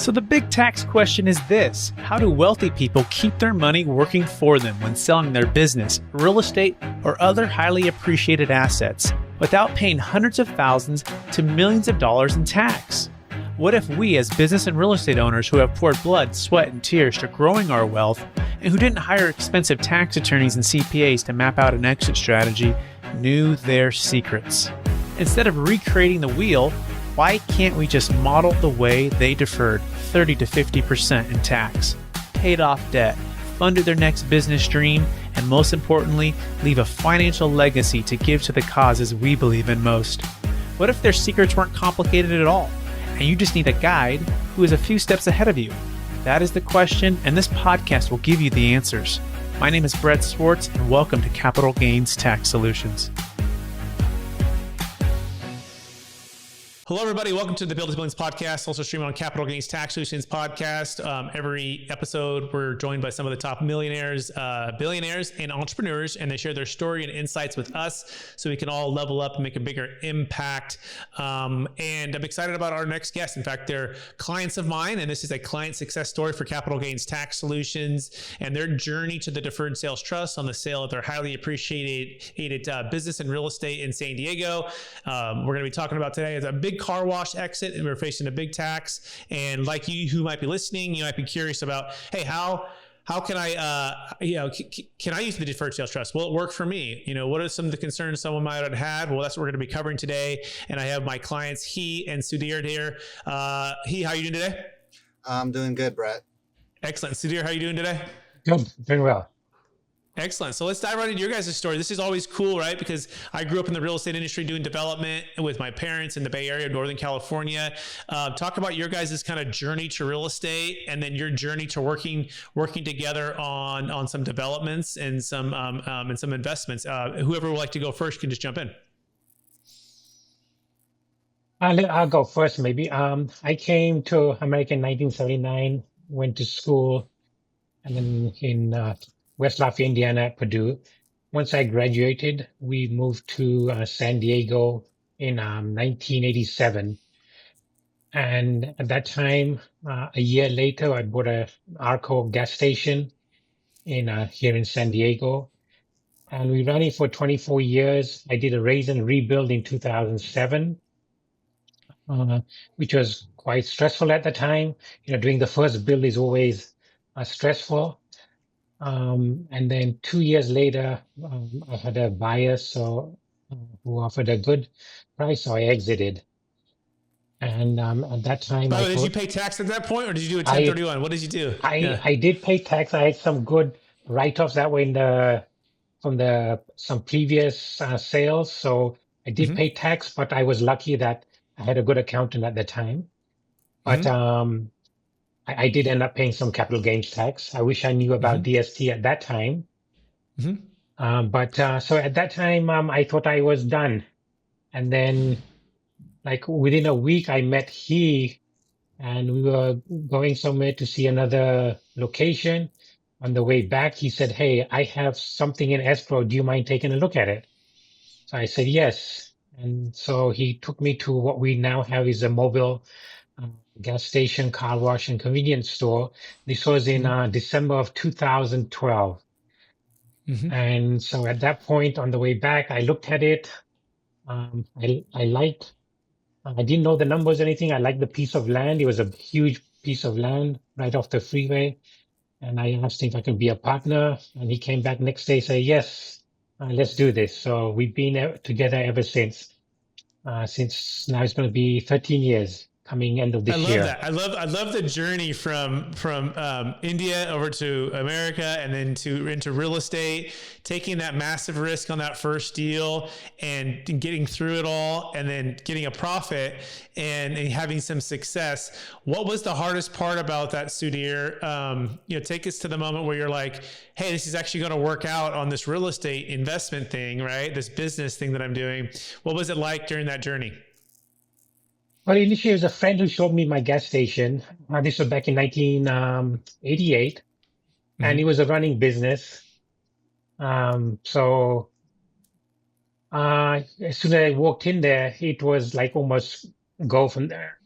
So the big tax question is this: how do wealthy people keep their money working for them when selling their business, real estate, or other highly appreciated assets without paying hundreds of thousands to millions of dollars in tax? What if we, as business and real estate owners who have poured blood, sweat, and tears to growing our wealth, and who didn't hire expensive tax attorneys and CPAs to map out an exit strategy, knew their secrets? Instead of recreating the wheel, why can't we just model the way they deferred 30 to 50% in tax, paid off debt, funded their next business dream, and most importantly, leave a financial legacy to give to the causes we believe in most? What if their secrets weren't complicated at all, and you just need a guide who is a few steps ahead of you? That is the question, and this podcast will give you the answers. My name is Brett Swarts, and welcome to Capital Gains Tax Solutions. Hello, everybody. Welcome to the Build to Billions podcast, also streaming on Capital Gains Tax Solutions podcast. Every episode, we're joined by some of the top millionaires, billionaires, and entrepreneurs, and they share their story and insights with us so we can all level up and make a bigger impact. And I'm excited about our next guest. In fact, they're clients of mine, and this is a client success story for Capital Gains Tax Solutions and their journey to the Deferred Sales Trust on the sale of their highly appreciated business and real estate in San Diego. We're going to be talking about today is a big car wash exit, and we're facing a big tax. And like you who might be listening, you might be curious about, hey, how can I, can I use the Deferred Sales Trust? Will it work for me? What are some of the concerns someone might have had? Well, that's what we're going to be covering today. And I have my clients, He and Sudhir here. He, how are you doing today? I'm doing good, Brett. Excellent. Sudhir, how are you doing today? Good, very well. Excellent. So let's dive right into your guys' story. This is always cool, right? Because I grew up in the real estate industry doing development with my parents in the Bay Area, Northern California. Talk about your guys' kind of journey to real estate, and then your journey to working together on some developments and some investments. Whoever would like to go first can just jump in. I'll go first, maybe. I came to America in 1979, went to school, and then in West Lafayette, Indiana, at Purdue. Once I graduated, we moved to San Diego in 1987. And at that time, a year later, I bought a Arco gas station here in San Diego. And we ran it for 24 years. I did a raise and rebuild in 2007, which was quite stressful at the time. Doing the first build is always stressful. And then 2 years later, I had a buyer who offered a good price, so I exited. And at that time, by the way, did you pay tax at that point, or did you do a 1031? What did you do? I did pay tax. I had some good write-offs that were from some previous sales, so I did pay tax. But I was lucky that I had a good accountant at the time. But I did end up paying some capital gains tax. I wish I knew about DST at that time. So at that time, I thought I was done. And then like within a week, I met He, and we were going somewhere to see another location. On the way back, he said, "Hey, I have something in escrow. Do you mind taking a look at it?" So I said, yes. And so he took me to what we now have is a mobile gas station, car wash, and convenience store. This was in December of 2012. And so at that point, on the way back, I looked at it. I didn't know the numbers or anything. I liked the piece of land. It was a huge piece of land right off the freeway. And I asked him if I could be a partner. And he came back next day and said, yes, let's do this. So we've been together ever since. Since now it's going to be 13 years. Coming end of this year. I love the journey from India over to America and then into real estate, taking that massive risk on that first deal and getting through it all, and then getting a profit and having some success. What was the hardest part about that, Sudhir? Take us to the moment where you're like, hey, this is actually going to work out on this real estate investment thing, right? This business thing that I'm doing. What was it like during that journey? Well, initially, it was a friend who showed me my gas station. This was back in 1988, and it was a running business. So as soon as I walked in there, it was like almost go from there.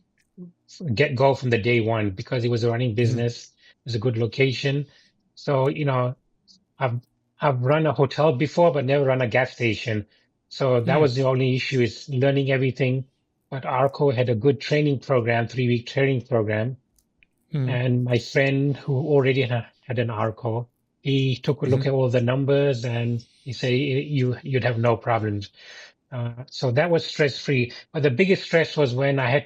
get go from the day one because it was a running Mhm. business. It was a good location. So, I've I've run a hotel before, but never run a gas station. So that Mm. was the only issue is learning everything. But Arco had a good training program, 3-week training program. Mm. And my friend who already had an Arco, he took a look Mhm. at all the numbers and he said you'd have no problems. So that was stress free. But the biggest stress was when I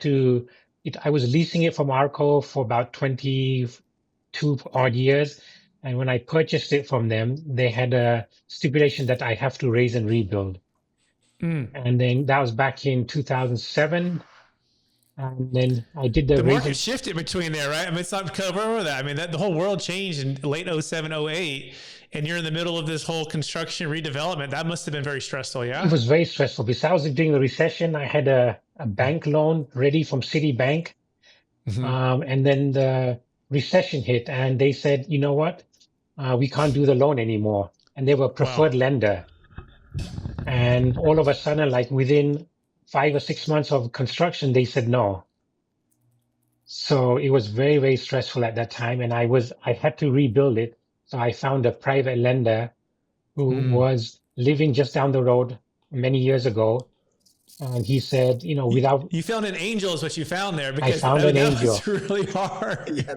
was leasing it from Arco for about 22 odd years. And when I purchased it from them, they had a stipulation that I have to raise and rebuild. Mm. And then that was back in 2007. And then I did the The raise market and shifted between there, right? I mean, it's not cover over that. I mean, the whole world changed in late 07, 08, and you're in the middle of this whole construction redevelopment. That must have been very stressful, it yeah? was very stressful because I was during the recession. I had a bank loan ready from Citibank. Mm-hmm. And then the recession hit and they said, you know what? We can't do the loan anymore. And they were a Wow. preferred lender. And all of a sudden, like within 5 or 6 months of construction, they said no. So it was very, very stressful at that time. And I had to rebuild it. So I found a private lender who Mm. was living just down the road many years ago. And he said, without, You found an angel is what you found there I because found I mean, an that was angel. really hard. Yeah,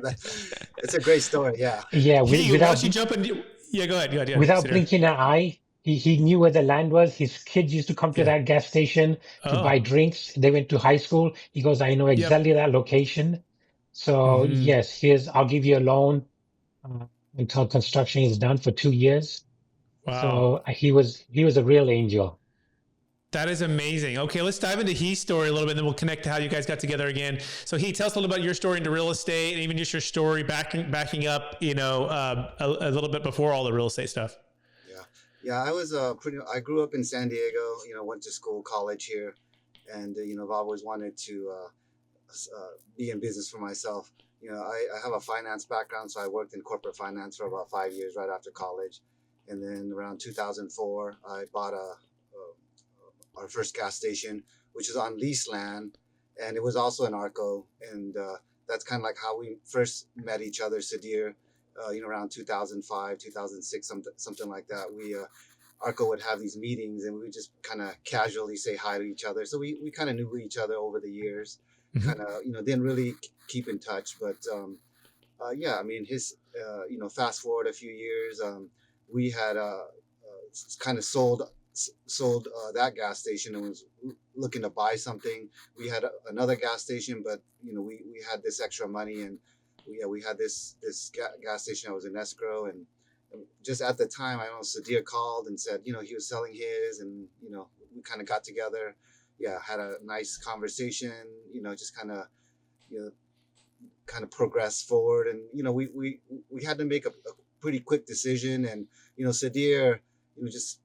it's a great story. Yeah. Yeah. Hey, why don't Without, you jump in? Yeah, go ahead. Go ahead. Yeah, without Sudhir. blinking an eye, he knew where the land was. His kids used to come to Yeah. that gas station to buy Oh, drinks. They went to high school. He goes, I know yep. exactly that location. So Mm-hmm. yes, I'll give you a loan uh, until construction is done for 2 years. Wow. So he was a real angel. That is amazing. Okay, let's dive into He's story a little bit, and then we'll connect to how you guys got together again. So, tell us a little about your story into real estate, and even just your story backing up, a little bit before all the real estate stuff. Yeah. Yeah. I grew up in San Diego, went to school, college here. And, I've always wanted to be in business for myself. I have a finance background, so I worked in corporate finance for about 5 years right after college. And then around 2004, I bought our first gas station, which is on leased land, and it was also an Arco, and that's kind of like how we first met each other, Sudhir. Around 2005, 2006, something like that. Arco would have these meetings, and we would just kind of casually say hi to each other. So we kind of knew each other over the years. Mm-hmm. Kind of didn't really keep in touch, but yeah, I mean fast forward a few years, we had kind of sold that gas station and was looking to buy something. We had another gas station, but we had this extra money, and we had this gas station that was in escrow, and just at the time, I know Sudhir called and said he was selling his, and we kind of got together. Yeah, had a nice conversation. Just you know kind of progress forward, and we had to make a pretty quick decision, and Sudhir, just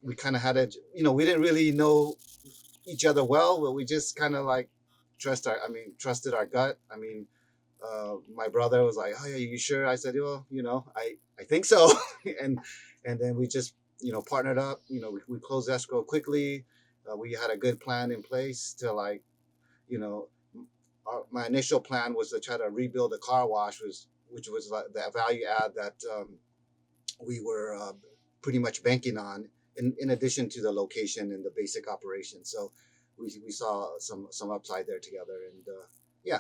we kind of had a we didn't really know each other well, but we just kind of like trusted our gut. I mean, my brother was like, "Oh yeah, you sure?" I said, "Well, I think so," and then we just partnered up. We closed escrow quickly. We had a good plan in place to like you know my initial plan was to try to rebuild the car wash, which was like the value add that we were pretty much banking on, in addition to the location and the basic operation. So we saw some upside there together, and yeah.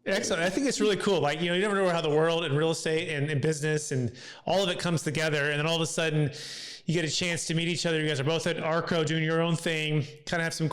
Excellent. I think it's really cool. Like, you never know how the world and real estate and business and all of it comes together. And then all of a sudden you get a chance to meet each other. You guys are both at Arco doing your own thing, kind of have some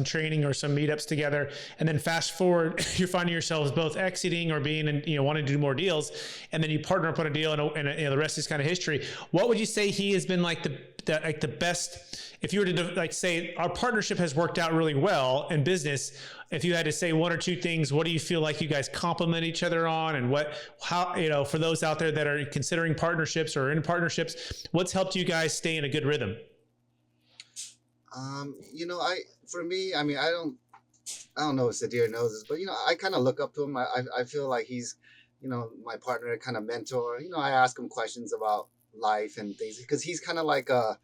training or some meetups together. And then fast forward, you're finding yourselves both exiting or being, wanting to do more deals. And then you partner up on a deal and the rest is kind of history. What would you say he has been like the best, if you were to like say our partnership has worked out really well in business, if you had to say one or two things, what do you feel like you guys complement each other on, and how for those out there that are considering partnerships or in partnerships, what's helped you guys stay in a good rhythm? For me, I mean, I don't know if Sudhir knows this, but I kind of look up to him. I feel like he's my partner, kind of mentor. I ask him questions about life and things because he's kind of like a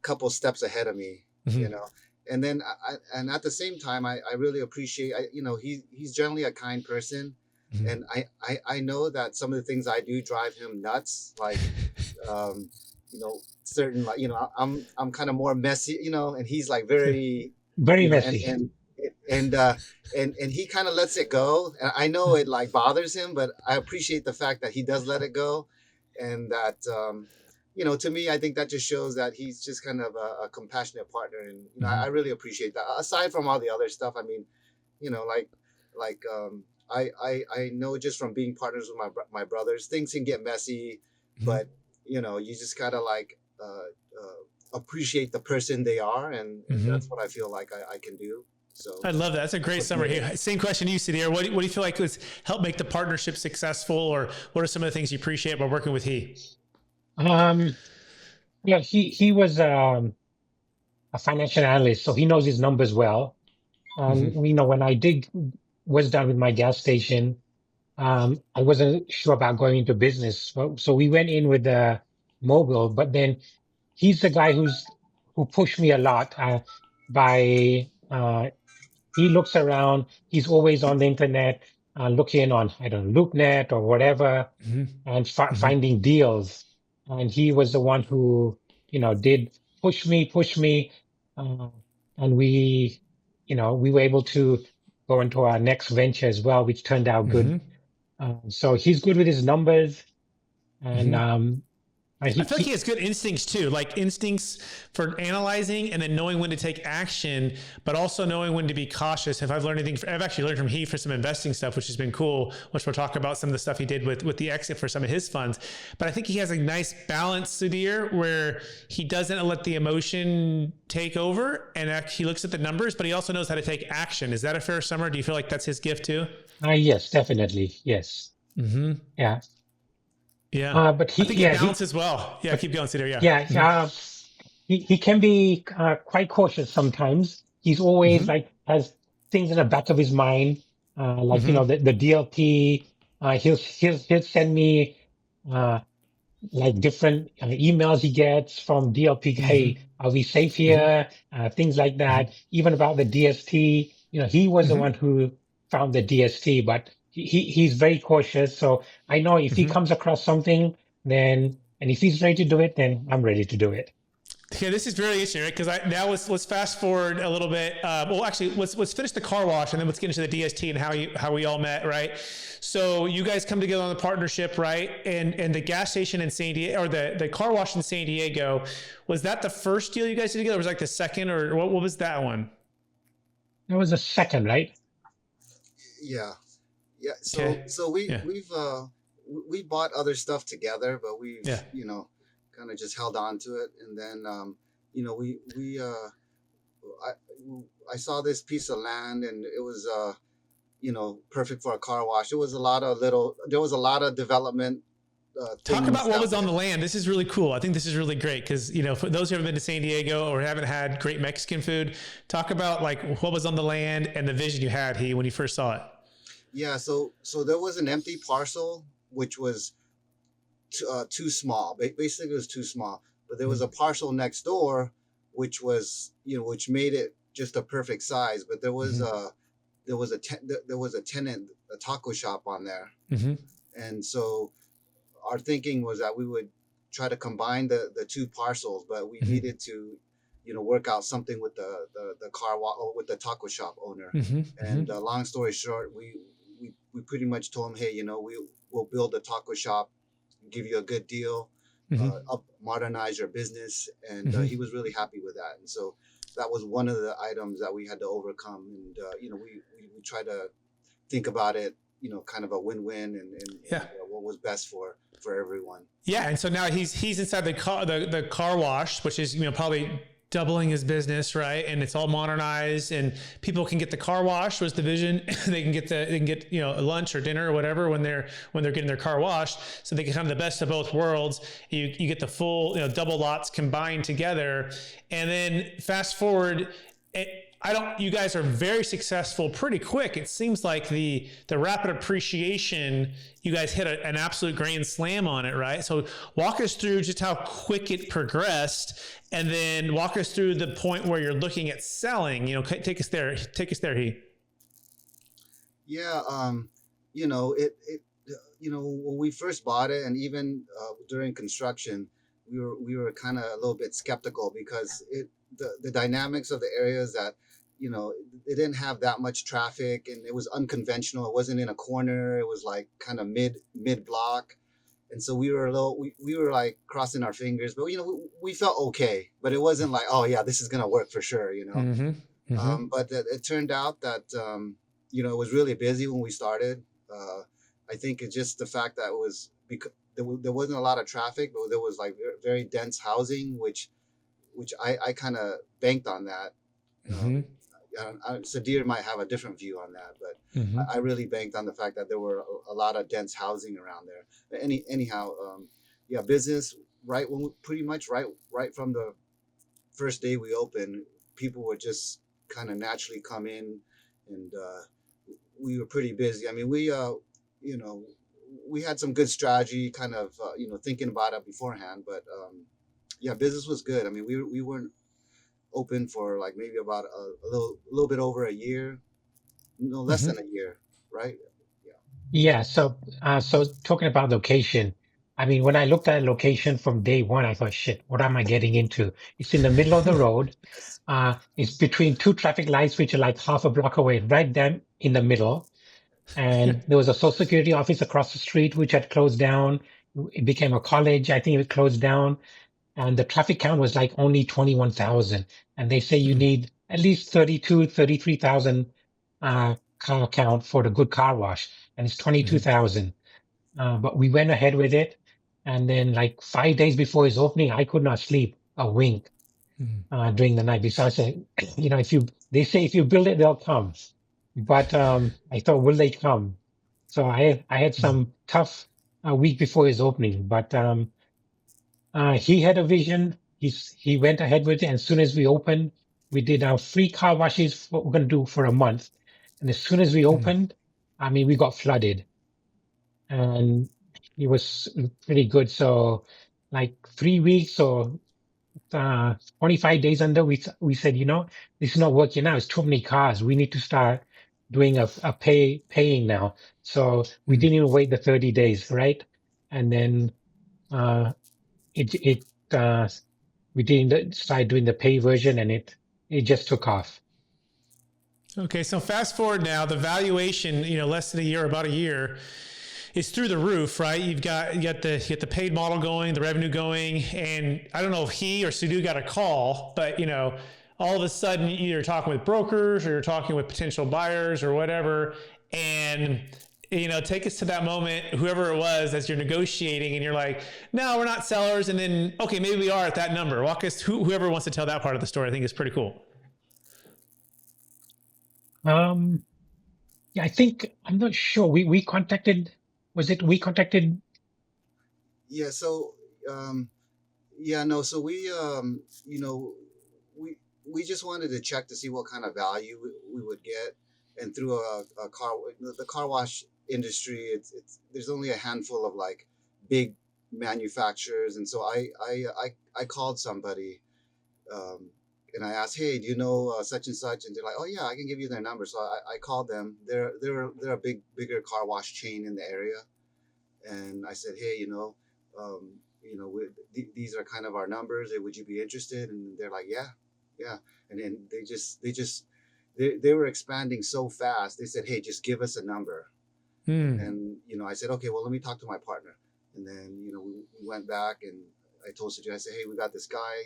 couple steps ahead of me. Mm-hmm. you know and then and at the same time, I really appreciate, he's generally a kind person. And I know that some of the things I do drive him nuts, like, certain, like, I'm kind of more messy, and he's like very, Very and messy. and he kind of lets it go. And I know it like bothers him, but I appreciate the fact that he does let it go. And that, to me, I think that just shows that he's just kind of a compassionate partner. And, I really appreciate that. Aside from all the other stuff, I mean, like, I know just from being partners with my brothers, things can get messy, but you just gotta like appreciate the person they are, and that's what I feel like I can do. So I love that. That's a great summary. Hey, same question to you, Sudhir. What do you feel like was helped make the partnership successful, or what are some of the things you appreciate about working with he? Yeah, he was a financial analyst, so he knows his numbers well. When I was done with my gas station, I wasn't sure about going into business. So we went in with the mobile, but then he's the guy who pushed me a lot he looks around. He's always on the internet, looking on, I don't know, LoopNet or whatever, and finding deals. And he was the one who, did push me. And we were able to go into our next venture as well, which turned out good. So he's good with his numbers. And I feel like he has good instincts too, like instincts for analyzing and then knowing when to take action, but also knowing when to be cautious. If I've learned anything, I've actually learned from he for some investing stuff, which has been cool, which we'll talk about some of the stuff he did with the exit for some of his funds. But I think he has a nice balance, Sudhir, where he doesn't let the emotion take over and he looks at the numbers, but he also knows how to take action. Is that a fair summary? Do you feel like that's his gift too? Yes, definitely. Yes. Yeah. Yeah. But I think he balances well. Yeah. Keep going, Sudhir. Yeah. Yeah. He can be quite cautious sometimes. He's always like has things in the back of his mind, like the DLP. He'll send me like different emails he gets from DLP. Hey, are we safe here? Things like that. Even about the DST. He was the one who found the DST, but he's very cautious. So I know if he comes across something, and if he's ready to do it, then I'm ready to do it. Yeah, this is very interesting, right? Because now let's fast forward a little bit. Well, actually, let's finish the car wash, and then let's get into the DST and how we all met, right? So you guys come together on the partnership, right? And the gas station in San Diego, or the car wash in San Diego, was that the first deal you guys did together? Or was it like the second, or what was that one? That was the second, right? Yeah. So we bought other stuff together, but we've kind of just held on to it. And then I saw this piece of land, and it was perfect for a car wash. There was a lot of development. Talk about what was on the land. This is really cool. I think this is really great because, for those who haven't been to San Diego or haven't had great Mexican food, talk about like what was on the land and the vision you had when you first saw it. Yeah, so there was an empty parcel which was too small. Basically, it was too small. But there was a parcel next door which was which made it just a perfect size. But there was a tenant, a taco shop on there, and so our thinking was that we would try to combine the two parcels, but we needed to work out something with the car with the taco shop owner. And long story short, we pretty much told him, hey, we'll build a taco shop, give you a good deal, modernize your business. And he was really happy with that. And so that was one of the items that we had to overcome. And, we try to think about it, kind of a win-win and what was best for everyone. Yeah. And so now he's inside the car wash, which is, probably doubling his business, right? And it's all modernized, and people can get the car wash was the vision. they can get lunch or dinner or whatever when they're getting their car washed, so they can have the best of both worlds. You get the full double lots combined together. And then fast forward, you guys are very successful pretty quick. It seems like the rapid appreciation, you guys hit an absolute grand slam on it, right? So walk us through just how quick it progressed, and then walk us through the point where you're looking at selling. Take us there. He. Yeah. When we first bought it, and even during construction, we were kind of a little bit skeptical, because the dynamics of the areas that, it didn't have that much traffic, and it was unconventional. It wasn't in a corner. It was like kind of mid block. And so we were we were like crossing our fingers, but we felt okay, but it wasn't like, oh yeah, this is going to work for sure. Mm-hmm. Mm-hmm. But it turned out that, it was really busy when we started. I think it's just the fact that it was, because there wasn't a lot of traffic, but there was like very dense housing, which I kind of banked on that. Mm-hmm. Sudhir might have a different view on that, but Mm-hmm. I really banked on the fact that there were a lot of dense housing around there. But anyhow, business pretty much right from the first day we opened, people would just kind of naturally come in, and we were pretty busy. I mean, we had some good strategy, kind of thinking about it beforehand, but business was good. I mean, we weren't open for like maybe about a little bit over a year, no less Mm-hmm. than a year, right? Yeah. So talking about location, I mean, when I looked at location from day one, I thought, shit, what am I getting into? It's in the middle of the road. Yes. It's between two traffic lights, which are like half a block away, right down in the middle. And there was a social security office across the street, which had closed down. It became a college. I think it closed down. And the traffic count was like only 21,000. And they say you need at least 33,000 car count for the good car wash. And it's 22,000. But we went ahead with it. And then like 5 days before its opening, I could not sleep a wink during the night. Because I said, they say if you build it, they'll come. But I thought, will they come? So I had some tough week before his opening, but he had a vision. He went ahead with it. And as soon as we opened, we did our free car washes, what we're going to do for a month. And as soon as we opened, I mean, we got flooded, and it was pretty good. So like 3 weeks or 25 days under, we said, this is not working out. It's too many cars. We need to start doing a paying now. So we didn't even wait the 30 days, right? And then we didn't start doing the pay version, and it just took off. Okay, so fast forward now, the valuation, less than a year, about a year, is through the roof, right? You got the paid model going, the revenue going, and I don't know if he or Sudhir got a call, but all of a sudden you're talking with brokers or you're talking with potential buyers or whatever, and take us to that moment, whoever it was, as you're negotiating and you're like, no, we're not sellers, and then okay, maybe we are at that number. Walk us, whoever wants to tell that part of the story, I think is pretty cool. Yeah, I think, I'm not sure. We contacted, we contacted? Yeah. So, so we just wanted to check to see what kind of value we would get. And through the car wash industry, it's there's only a handful of like big manufacturers. And so I called somebody, and I asked, hey, do you know such and such? And they're like, oh yeah, I can give you their number. So I called them. They're a bigger car wash chain in the area. And I said, hey, these are kind of our numbers. Would you be interested? And they're like, yeah. And then they were expanding so fast. They said, hey, just give us a number. And, I said, okay, well, let me talk to my partner. And then, we went back, and I told Sudhir, I said, hey, we got this guy,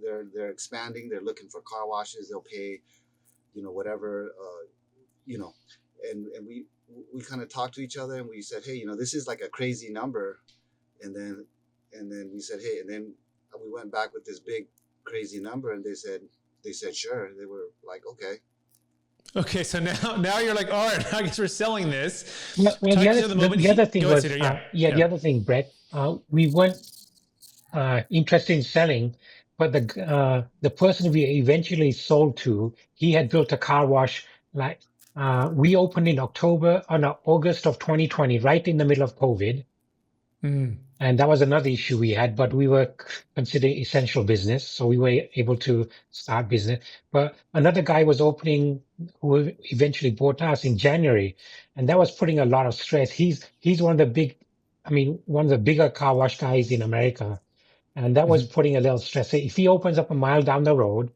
they're expanding. They're looking for car washes. They'll pay, whatever, and we kind of talked to each other, and we said, hey, this is like a crazy number. And then we said, hey, and then we went back with this big crazy number, and they said sure. They were like, okay, so now you're like, all right, I guess we're selling this. Well, the other thing was, the other thing, Brett, we weren't interested in selling but the person we eventually sold to, he had built a car wash. Like we opened in August of 2020, right in the middle of COVID. And that was another issue we had, but we were considering essential business. So we were able to start business. But another guy was opening who eventually bought us in January. And that was putting a lot of stress. He's one of the bigger car wash guys in America. And that was putting a little stress. If he opens up a mile down the road,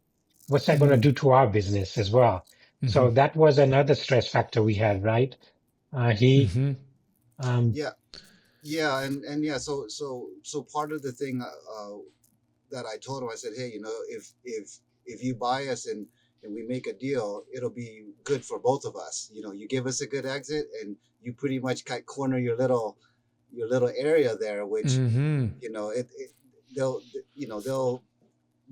what's that going to do to our business as well? So that was another stress factor we had, right? Yeah, and yeah, so part of the thing that I told him, I said, hey, if you buy us and we make a deal, it'll be good for both of us. You give us a good exit, and you pretty much corner your little area there, which they'll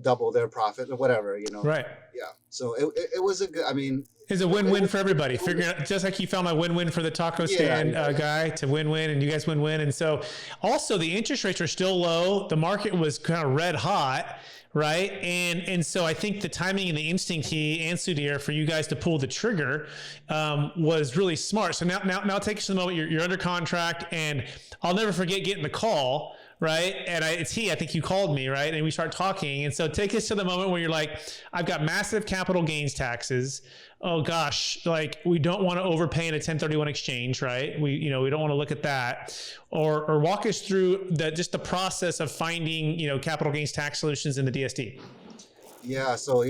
double their profit or whatever. Right. Yeah. So it was a good. I mean, it's a win-win for everybody. Figuring out, just like you found a win-win for the taco stand guy to win-win, and you guys win-win. And so also the interest rates are still low. The market was kind of red hot, right? And so I think the timing and the instinct he and Sudhir for you guys to pull the trigger was really smart. So now take us to the moment you're under contract, and I'll never forget getting the call. Right. And I think you called me, right? And we start talking. And so take us to the moment where you're like, I've got massive capital gains taxes. Oh gosh, like we don't want to overpay in a 1031 exchange, right? We don't want to look at that, or walk us through just the process of finding, capital gains tax solutions in the DST. Yeah. So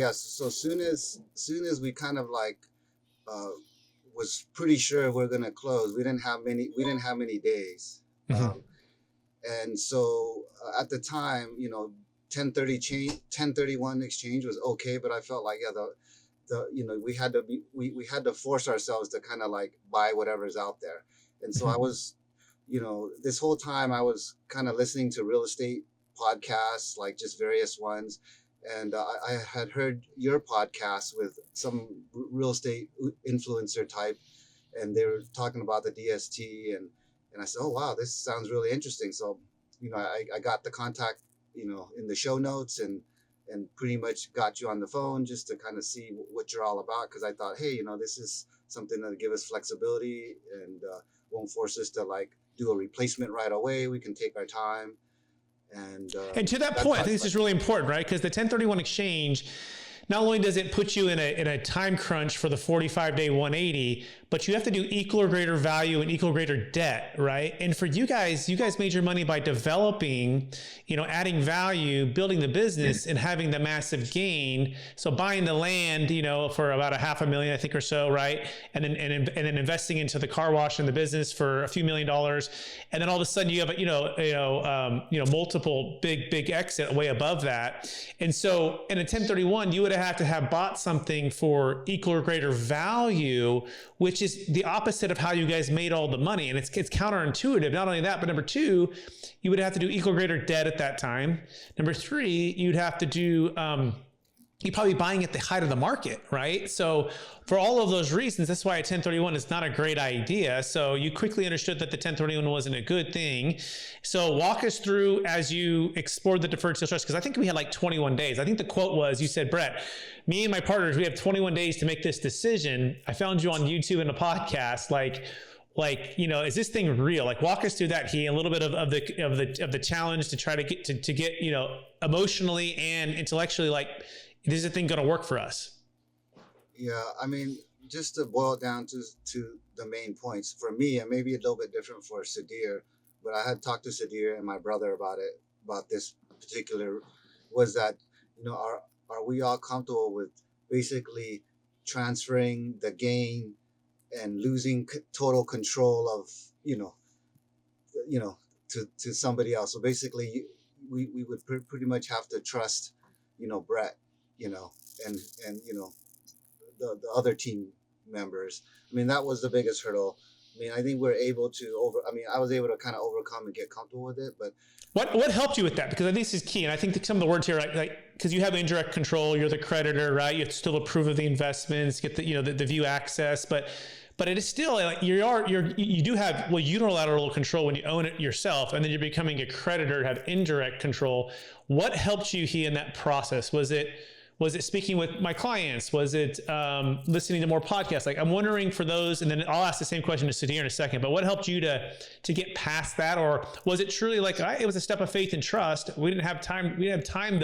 soon as we kind of like, was pretty sure we're going to close, we didn't have many days. And so at the time, 1031 exchange was okay, but I felt like, we had to force ourselves to kind of like buy whatever's out there. And so I was, this whole time I was kind of listening to real estate podcasts, like just various ones. And I had heard your podcast with some real estate influencer type, and they were talking about the DST, and I said, oh, wow, this sounds really interesting. So, I got the contact, in the show notes, and pretty much got you on the phone just to kind of see what you're all about. Because I thought, hey, this is something that'll give us flexibility and won't force us to like do a replacement right away. We can take our time. And to that point, I think this is really important, right? Because the 1031 exchange, not only does it put you in a time crunch for the 45-day 180, but you have to do equal or greater value and equal or greater debt, right? And for you guys made your money by developing, adding value, building the business, and having the massive gain. So buying the land, for about $500,000, I think, or so, right? And then investing into the car wash and the business for a few $1 million, and then all of a sudden you have multiple big exit way above that. And so in a 1031, you would have to have bought something for equal or greater value, which is the opposite of how you guys made all the money. And it's counterintuitive. Not only that, but number two, you would have to do equal or greater debt at that time. Number three, you'd have to do, you're probably buying at the height of the market, right? So for all of those reasons, that's why a 1031 is not a great idea. So you quickly understood that the 1031 wasn't a good thing. So walk us through as you explored the deferred sales trust, because I think we had like 21 days. I think the quote was, you said, Brett, me and my partners, we have 21 days to make this decision. I found you on YouTube and a podcast, is this thing real? Like, walk us through that, a little bit of the challenge to try to get, emotionally and intellectually, like, is this thing going to work for us? Yeah, I mean, just to boil it down to the main points for me, and maybe a little bit different for Sudhir, but I had talked to Sudhir and my brother about this particular, was that, are we all comfortable with basically transferring the gain and losing total control of, to somebody else? So basically we would pretty much have to trust, Brett, and the other team members. I mean, that was the biggest hurdle. I mean, I think we're able to I was able to kind of overcome and get comfortable with it. But what helped you with that? Because I think this is key. And I think that some of the words here, like, because you have indirect control, you're the creditor, right? You have to still approve of the investments, get the, the view access. But but it is still like you do have unilateral control when you own it yourself, and then you're becoming a creditor, have indirect control. What helped you in that process? Was it speaking with my clients? Was it listening to more podcasts? Like, I'm wondering for those, and then I'll ask the same question to Sudhir in a second, but what helped you to get past that? Or was it truly like, it was a step of faith and trust? We didn't have time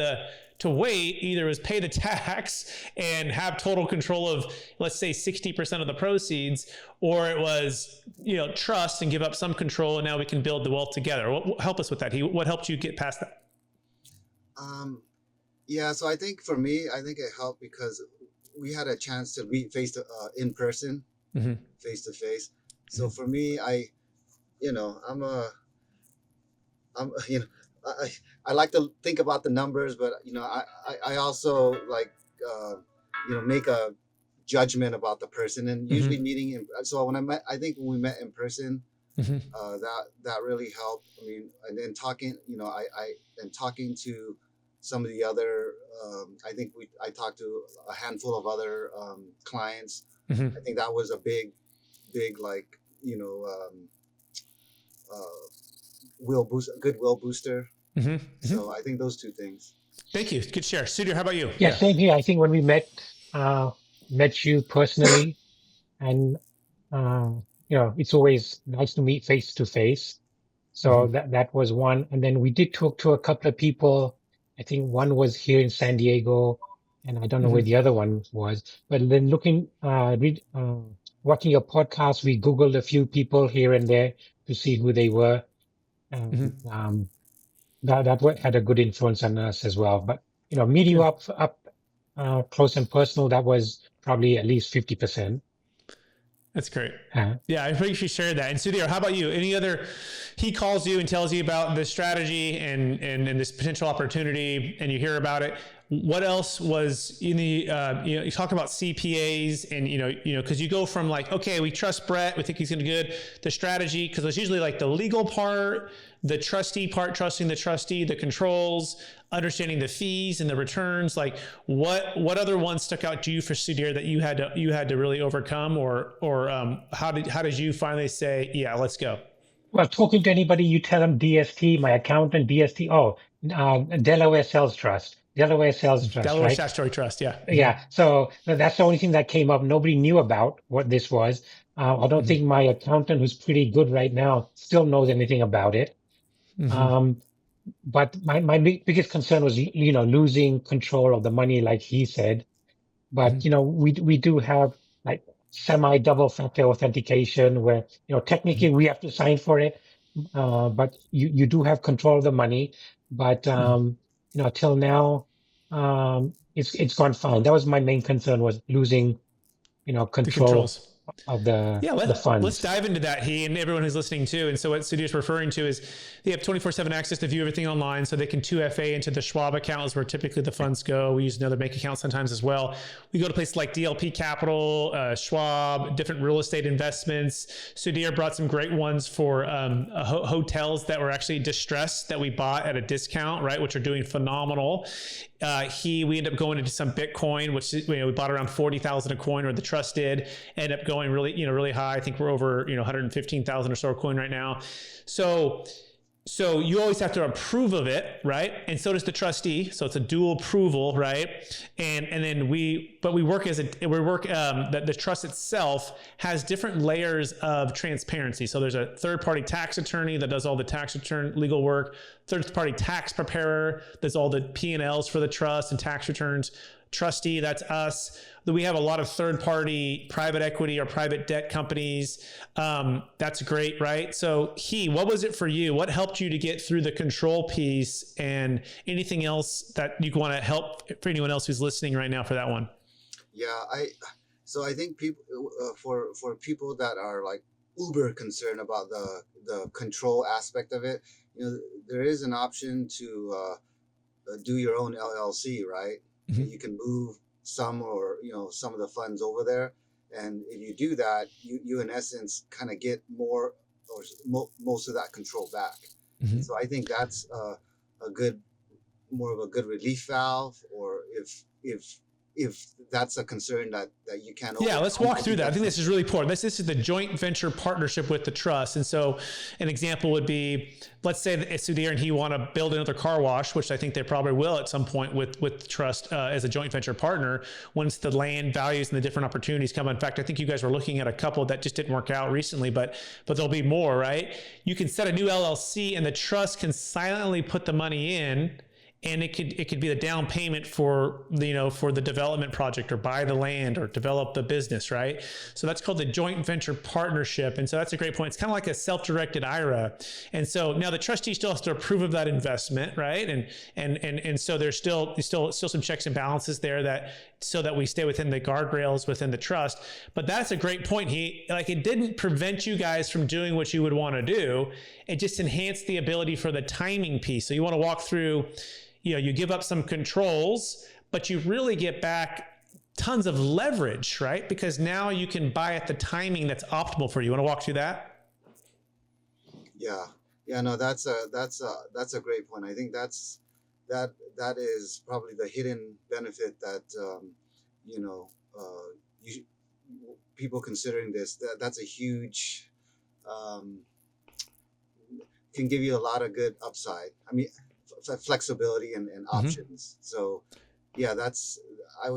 to wait. Either it was pay the tax and have total control of, let's say, 60% of the proceeds, or it was, trust and give up some control, and now we can build the wealth together. Help us with that. What helped you get past that? Yeah, so I think for me, it helped because we had a chance to meet in person, face to face. So for me, I like to think about the numbers, but I also like make a judgment about the person, and usually meeting. So when we met in person, that really helped. I mean, and then talking, talking to some of the other, I talked to a handful of other clients. I think that was a big, like, good will booster. So I think those two things. Thank you. Good share. Sudhir, how about you? Yeah, same here. I think when we met you personally, and it's always nice to meet face to face. So that was one. And then we did talk to a couple of people. I think one was here in San Diego, and I don't know where the other one was. But then watching your podcast, we Googled a few people here and there to see who they were. That had a good influence on us as well. But meeting you up close and personal, that was probably at least 50%. That's great. Yeah, I appreciate you shared that. And Sudhir, how about you? He calls you and tells you about the strategy and this potential opportunity, and you hear about it. What else was in the, you talk about CPAs and, because you go from like, okay, we trust Brett, we think he's going to be good. The strategy, because it's usually like the legal part, the trustee part, trusting the trustee, the controls, understanding the fees and the returns. Like what other ones stuck out to you for Sudhir that you had to really overcome, or how did you finally say, yeah, let's go? Well, talking to anybody, you tell them DST, my accountant, DST. Delaware Sales Trust. Delaware Delaware right? Statutory Trust, yeah. Yeah. So that's the only thing that came up. Nobody knew about what this was. I don't think my accountant, who's pretty good right now, still knows anything about it. But my biggest concern was, losing control of the money, like he said. But, we do have like semi double factor authentication where, technically we have to sign for it. But you do have control of the money. But, till now, it's gone fine. That was my main concern, was losing, control of the funds. Let's dive into that, and everyone who's listening too. And so what Sudhir is referring to is they have 24/7 access to view everything online, so they can 2FA into the Schwab accounts where typically the funds go. We use another bank account sometimes as well. We go to places like DLP Capital, Schwab, different real estate investments. Sudhir brought some great ones for hotels that were actually distressed that we bought at a discount, right, which are doing phenomenal. We ended up going into some Bitcoin, which we bought around 40,000 a coin, or the trust did, end up going really high. I think we're over 115,000 or so a coin right now. So you always have to approve of it, right? And so does the trustee. So it's a dual approval, right? And then the trust itself has different layers of transparency. So there's a third-party tax attorney that does all the tax return legal work, third-party tax preparer that's all the P&Ls for the trust and tax returns, trustee, that's us. We have a lot of third-party private equity or private debt companies. That's great, right? So what was it for you? What helped you to get through the control piece, and anything else that you want to help for anyone else who's listening right now for that one? Yeah, I think people for people that are like uber concerned about the control aspect of it, there is an option to do your own LLC, right? You can move some some of the funds over there, and if you do that, you in essence kind of get more or most of that control back. So I think that's more of a good relief valve, or if if that's a concern that you can't Yeah, overcome. let's walk through that. I think this is really important. This is the joint venture partnership with the trust. And so an example would be, let's say that Sudhir and he want to build another car wash, which I think they probably will at some point with the trust as a joint venture partner, once the land values and the different opportunities come. In fact, I think you guys were looking at a couple that just didn't work out recently, but there'll be more, right? You can set a new LLC and the trust can silently put the money in, and it could be the down payment for the development project, or buy the land, or develop the business, right? So that's called the joint venture partnership. And so that's a great point. It's kind of like a self-directed IRA. And so now the trustee still has to approve of that investment, right? And so there's still some checks and balances there so that we stay within the guardrails within the trust. But that's a great point. It didn't prevent you guys from doing what you would want to do. It just enhanced the ability for the timing piece. So you want to walk through, you give up some controls, but you really get back tons of leverage, right? Because now you can buy at the timing that's optimal for you. You want to walk through that? Yeah. No, that's a great point. I think that is probably the hidden benefit that people considering this. That's a huge can give you a lot of good upside. I mean, flexibility and options. So yeah, I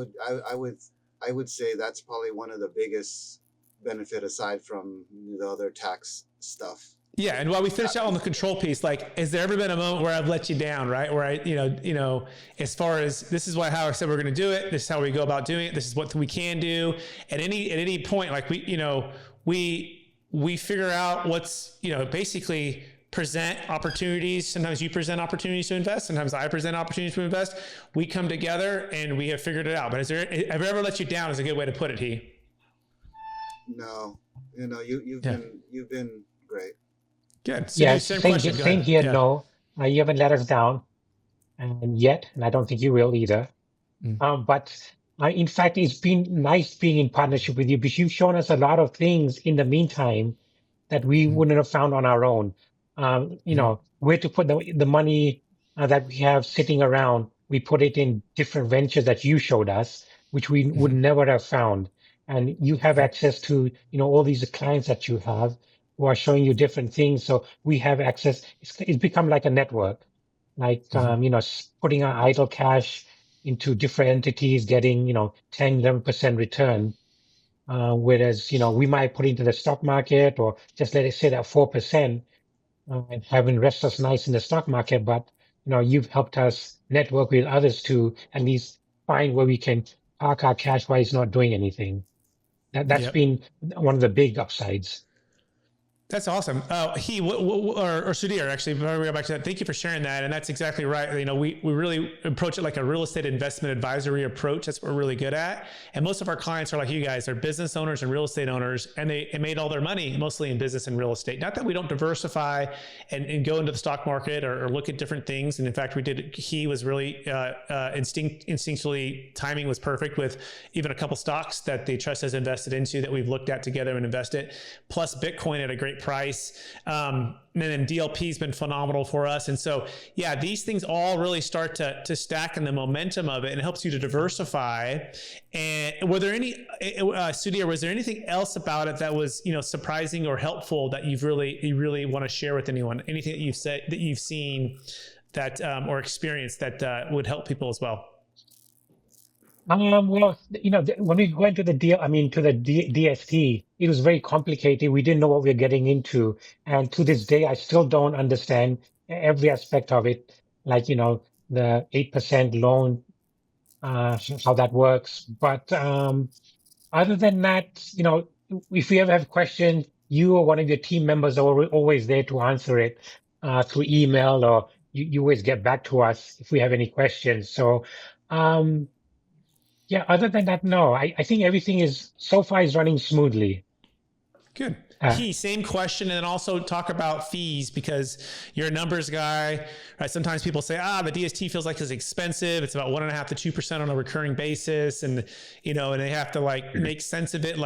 would say that's probably one of the biggest benefit aside from the other tax stuff. Yeah, and while we finish out on the control piece, has there ever been a moment where I've let you down, right? Where I, as far as this is how I said we're going to do it, this is how we go about doing it, this is what we can do. At any point, we figure out what's, basically present opportunities. Sometimes you present opportunities to invest. Sometimes I present opportunities to invest. We come together and we have figured it out. But have I ever let you down is a good way to put it, He? No, you've been great. Good. So Yeah, same question. Same here. Yeah. No, you haven't let us down yet, and I don't think you will either. But in fact, it's been nice being in partnership with you, because you've shown us a lot of things in the meantime that we wouldn't have found on our own. Where to put the money that we have sitting around. We put it in different ventures that you showed us, which we would never have found. And you have access to, all these clients that you have who are showing you different things. So we have access. It's become like a network, putting our idle cash into different entities, getting, 10, 11% return. Whereas, we might put into the stock market or just let it sit at 4%. And having rest us nice in the stock market, but you've helped us network with others to at least find where we can park our cash while it's not doing anything. That's been one of the big upsides. That's awesome. Or Sudhir, actually, before we go back to that, thank you for sharing that. And that's exactly right. We really approach it like a real estate investment advisory approach. That's what we're really good at. And most of our clients are like you guys. They're business owners and real estate owners, and they made all their money mostly in business and real estate. Not that we don't diversify and go into the stock market or look at different things. And in fact, he was really instinctually, timing was perfect with even a couple stocks that the trust has invested into that we've looked at together and invested, plus Bitcoin at a great price. And then DLP has been phenomenal for us. And so, yeah, these things all really start to stack in the momentum of it, and it helps you to diversify. And were there any, Sudhir, was there anything else about it that was, surprising or helpful that you really want to share with anyone? Anything that you've seen that, or experienced that would help people as well? Well, when we went to the DST, it was very complicated. We didn't know what we were getting into. And to this day, I still don't understand every aspect of it. Like, the 8% loan, how that works. But other than that, if we ever have questions, you or one of your team members are always there to answer it through email, or you always get back to us if we have any questions. So, yeah, other than that, no, I think everything so far is running smoothly. Good. Same question. And then also talk about fees, because you're a numbers guy, right? Sometimes people say, the DST feels like it's expensive. It's about 1.5% to 2% on a recurring basis. And, and they have to make sense of it.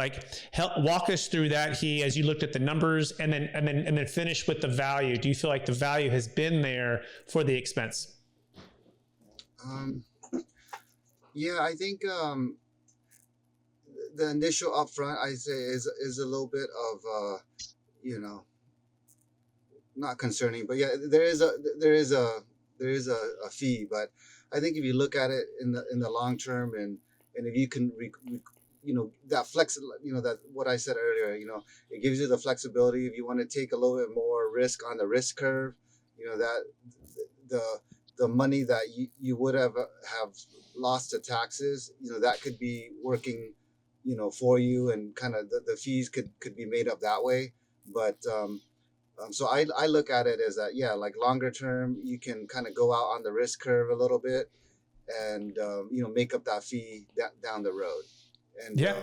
Help walk us through that, as you looked at the numbers, and then finish with the value. Do you feel like the value has been there for the expense? Yeah, I think the initial upfront, I say, is a little bit of you know, not concerning, but yeah, there is a fee. But I think if you look at it in the long term, and if you can that flex, that what I said earlier, it gives you the flexibility if you want to take a little bit more risk on the risk curve, that the the money that you would have lost to taxes, that could be working, for you, and kind of the fees could be made up that way. But so I look at it as that, yeah, like longer term, you can kind of go out on the risk curve a little bit, and make up that fee down the road. And Yeah.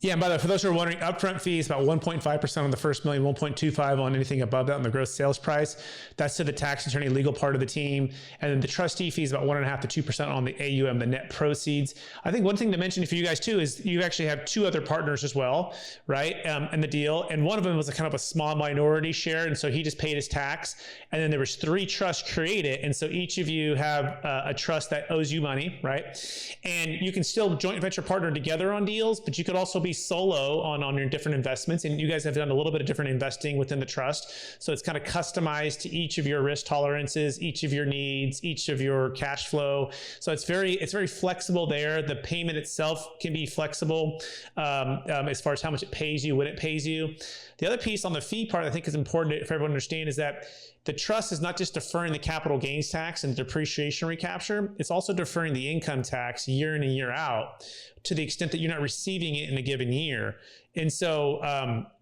Yeah, and by the way, for those who are wondering, upfront fee is about 1.5% on the first million, 1.25 on anything above that on the gross sales price. That's to the tax attorney, legal part of the team. And then the trustee fee is about 1.5 to 2% on the AUM, the net proceeds. I think one thing to mention for you guys too is you actually have two other partners as well, right? In the deal. And one of them was a kind of a small minority share. And so he just paid his tax. And then there was 3 trusts created. And so each of you have a trust that owes you money, right? And you can still joint venture partner together on deals, but you could also be solo on your different investments. And you guys have done a little bit of different investing within the trust. So it's kind of customized to each of your risk tolerances, each of your needs, each of your cash flow. So it's very flexible there. The payment itself can be flexible as far as how much it pays you, when it pays you. The other piece on the fee part I think is important for everyone to understand is that the trust is not just deferring the capital gains tax and depreciation recapture, it's also deferring the income tax year in and year out to the extent that you're not receiving it in a given year. And so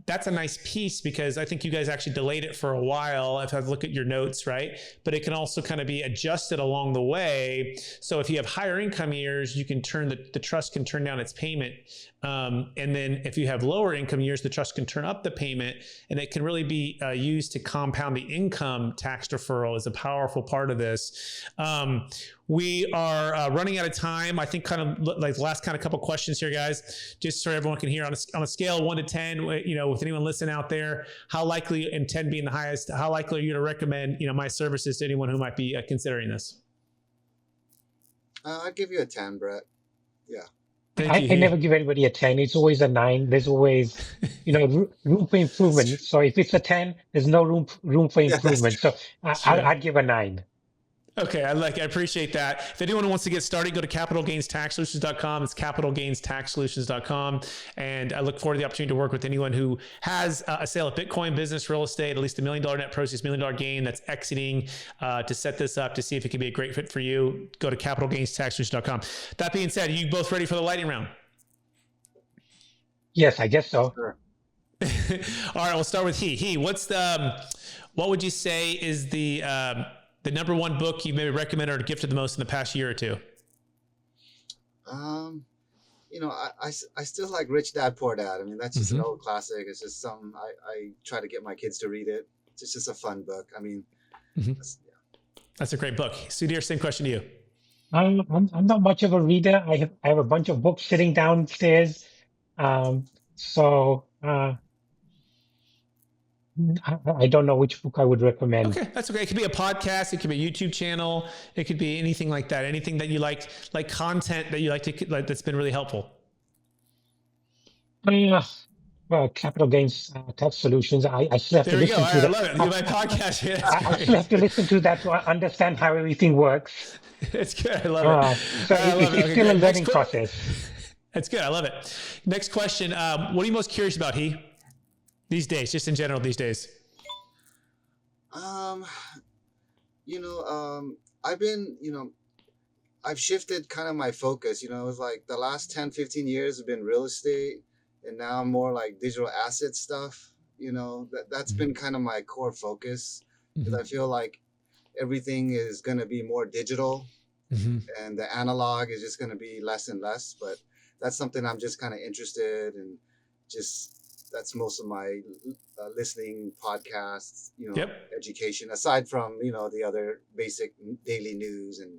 that's a nice piece because I think you guys actually delayed it for a while if I look at your notes, right? But it can also kind of be adjusted along the way. So if you have higher income years, you can turn the trust can turn down its payment. And then if you have lower income years, the trust can turn up the payment, and it can really be used to compound the income tax deferral is a powerful part of this. We are running out of time. I think kind of like the last kind of couple questions here, guys, just so everyone can hear on a scale of 1 to 10, with anyone listening out there, how likely, and 10 being the highest, how likely are you to recommend, my services to anyone who might be considering this? I'd give you a 10, Brett. Yeah. I never give anybody a 10. It's always a 9. There's always, room for improvement. So if it's a 10, there's no room for improvement. So I'd give a 9. Okay, I appreciate that. If anyone wants to get started, go to capitalgainstaxsolutions.com. It's capitalgainstaxsolutions.com. And I look forward to the opportunity to work with anyone who has a sale of Bitcoin, business, real estate, at least $1 million net proceeds, $1 million gain that's exiting to set this up to see if it can be a great fit for you. Go to capitalgainstaxsolutions.com. That being said, are you both ready for the lightning round? Yes, I guess so. Sure. All right, we'll start with he. What would you say is the number one book you maybe recommended or gifted the most in the past year or two? I still like Rich Dad Poor Dad. I mean, that's just an old classic. It's just something I try to get my kids to read it. It's just a fun book. I mean, that's a great book. Sudhir, same question to you. I'm not much of a reader. I have a bunch of books sitting downstairs. I don't know which book I would recommend. Okay, that's okay. It could be a podcast. It could be a YouTube channel. It could be anything like that. Anything that you like content that you like to that's been really helpful. Well, Capital Gains Tax Solutions. I still have to listen to that. I love it. My podcast. Yeah, I still have to listen to that to understand how everything works. It's good. I love it. So it's still a learning process. That's good. I love it. Next question. What are you most curious about, these days, just in general these days? I've been, I've shifted kind of my focus. It was like the last 10, 15 years have been real estate, and now I'm more like digital asset stuff. That's been kind of my core focus, because I feel like everything is going to be more digital, and the analog is just going to be less and less. But that's something I'm just kind of interested in. That's most of my listening, podcasts, education, aside from, the other basic daily news and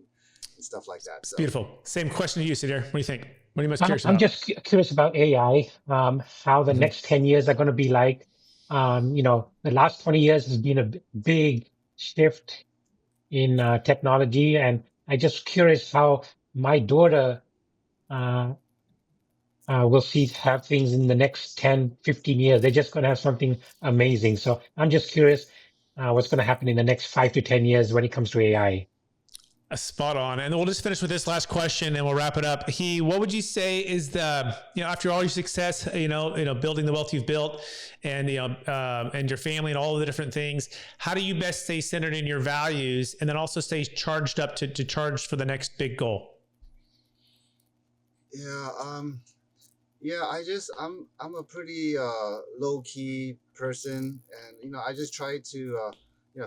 stuff like that. So. Beautiful. Same question to you, Sudhir. What do you think? What are you most curious about? I'm just curious about AI, how the next 10 years are going to be like. The last 20 years has been a big shift in technology, and I'm just curious how my daughter will have things in the next 10, 15 years. They're just going to have something amazing. So I'm just curious what's going to happen in the next 5 to 10 years when it comes to AI. Spot on. And we'll just finish with this last question and we'll wrap it up. What would you say is after all your success, building the wealth you've built and, and your family and all of the different things, how do you best stay centered in your values and then also stay charged up to charge for the next big goal? I'm a pretty low key person, and I just try to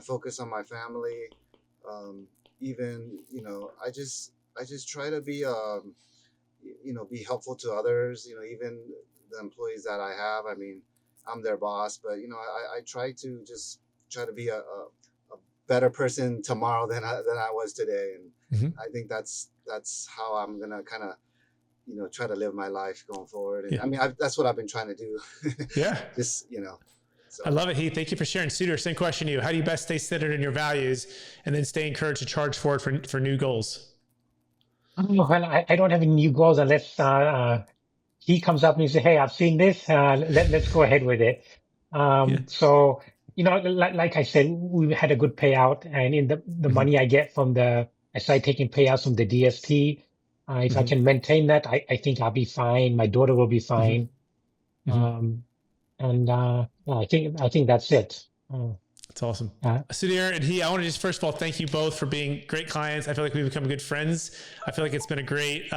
focus on my family. I just try to be be helpful to others. Even the employees that I have. I mean, I'm their boss, but I try to be a better person tomorrow than I was today, and I think that's how I'm gonna kind of try to live my life going forward. And I mean, that's what I've been trying to do. Yeah. So. I love it, Heath. Thank you for sharing. Sudhir, same question to you. How do you best stay centered in your values and then stay encouraged to charge forward for new goals? Well, I don't have any new goals unless he comes up and he says, "Hey, I've seen this. Let's go ahead with it." So, like I said, we had a good payout, and in the money I get I started taking payouts from the DST. If I can maintain that, I think I'll be fine. My daughter will be fine. I think that's it. That's awesome. Sudhir and I want to just first of all thank you both for being great clients. I feel like we've become good friends. I feel like it's been a great,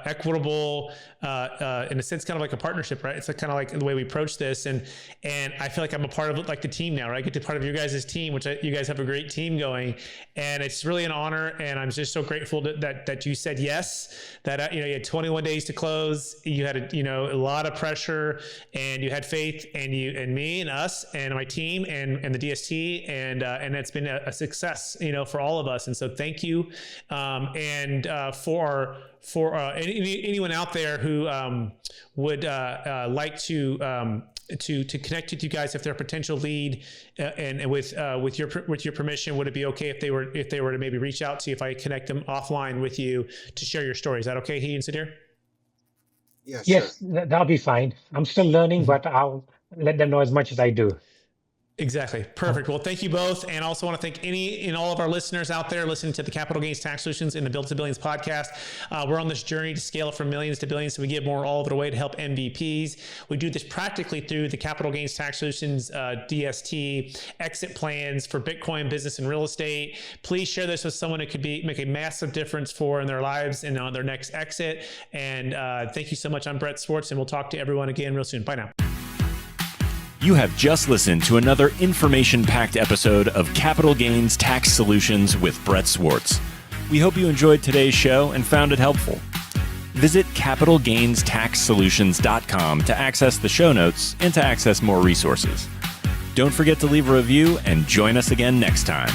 equitable, in a sense, kind of like a partnership, right? It's kind of like the way we approach this, and I feel like I'm a part of like the team now, right? I get to be part of your guys' team, which you guys have a great team going, and it's really an honor. And I'm just so grateful that you said yes. That you had 21 days to close. You had a lot of pressure, and you had faith, and me and us and my team and the DST, and it's been a success, for all of us. And so thank you. For anyone out there who would like to connect with you guys, if they're a potential lead, and with your permission, would it be okay if they were to maybe reach out to you if I connect them offline with you to share your story? Is that okay, he and Sudhir? Yeah, yes, sure. That'll be fine. I'm still learning, but I'll let them know as much as I do. Exactly. Perfect. Well, thank you both. And also want to thank all of our listeners out there listening to the Capital Gains Tax Solutions in the Build to Billions podcast. We're on this journey to scale it from millions to billions. So we give more all over the way to help MVPs. We do this practically through the Capital Gains Tax Solutions, DST, exit plans for Bitcoin, business, and real estate. Please share this with someone who could make a massive difference in their lives and on their next exit. And thank you so much. I'm Brett Swarts, and we'll talk to everyone again real soon. Bye now. You have just listened to another information-packed episode of Capital Gains Tax Solutions with Brett Swarts. We hope you enjoyed today's show and found it helpful. Visit capitalgainstaxsolutions.com to access the show notes and to access more resources. Don't forget to leave a review and join us again next time.